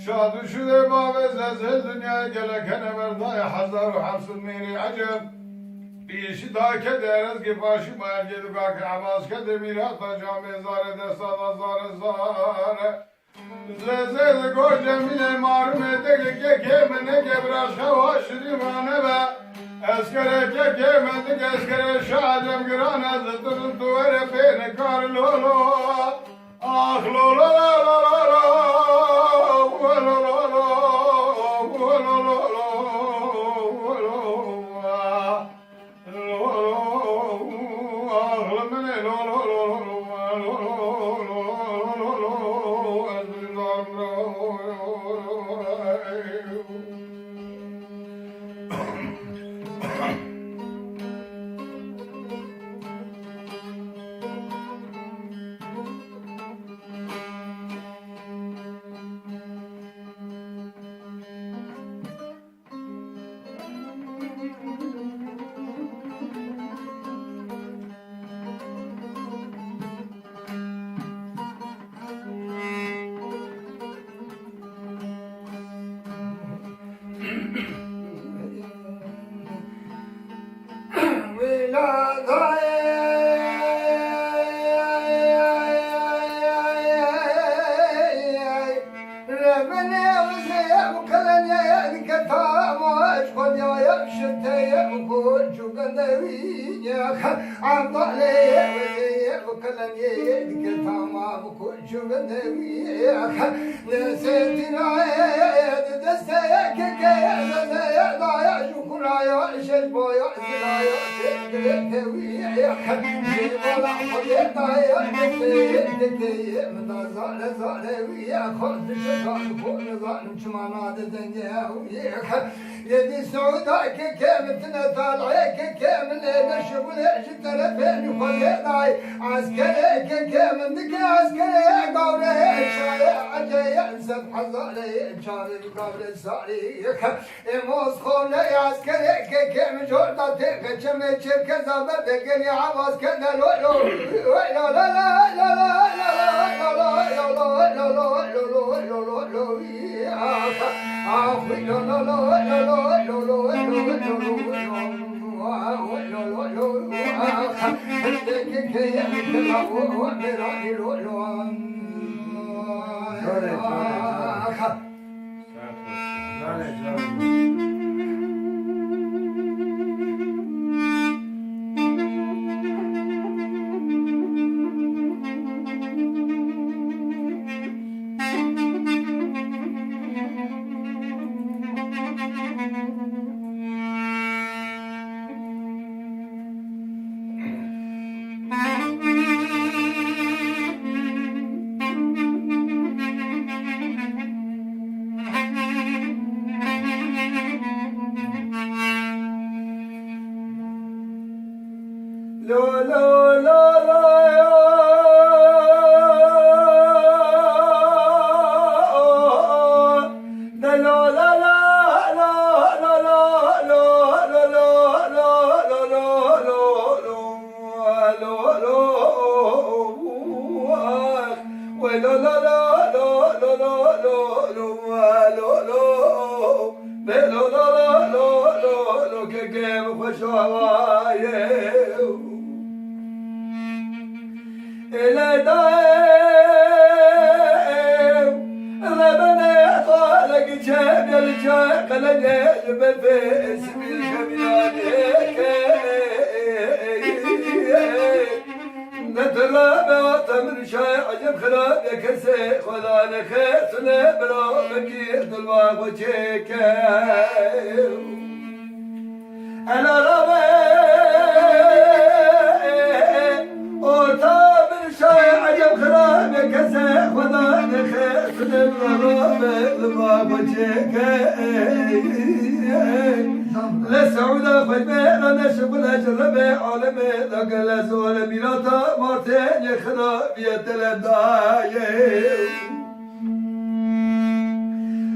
شاد شده با وزز دنیا گلکن مردای 1700 میری عجب پیش دا که درز که پاشی باید یه دوگاه که عباس که دمیرات تا جامعه زاره دستاد زاره زز گو جمیل مارمه دگه که منه که براش هوا شدی مانه با اسکره که من دیگه اسکره شادم گران از دردم توره پین کار لولو آخ لولو يدي سعودة كامتنا طالعة كامل نشوف ليش تلفين وخليناي عسكري كامل دك عسكري قولي شايع عجي انسب حضاري شاري قولي ساري موسخون عسكري كامل جوردة تيك شمي شركة زابر دقني عباس كنا لولو لا لا لا لا لا لا لا لا لسعودة فجمعنا نشب الأجر بعالمي ذاك الأزول بلاتا مرتين يخرب يتلداي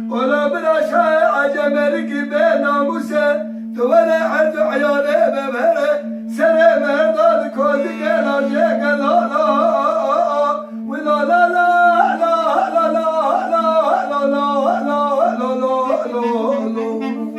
ولا بلا شيء عجملك بين موسى تولا عند عيالي بمهرة سنة مهرة الكود كلا جيك لا لا ولا لا لا لا لا لا لا لا لا لا لا لا لا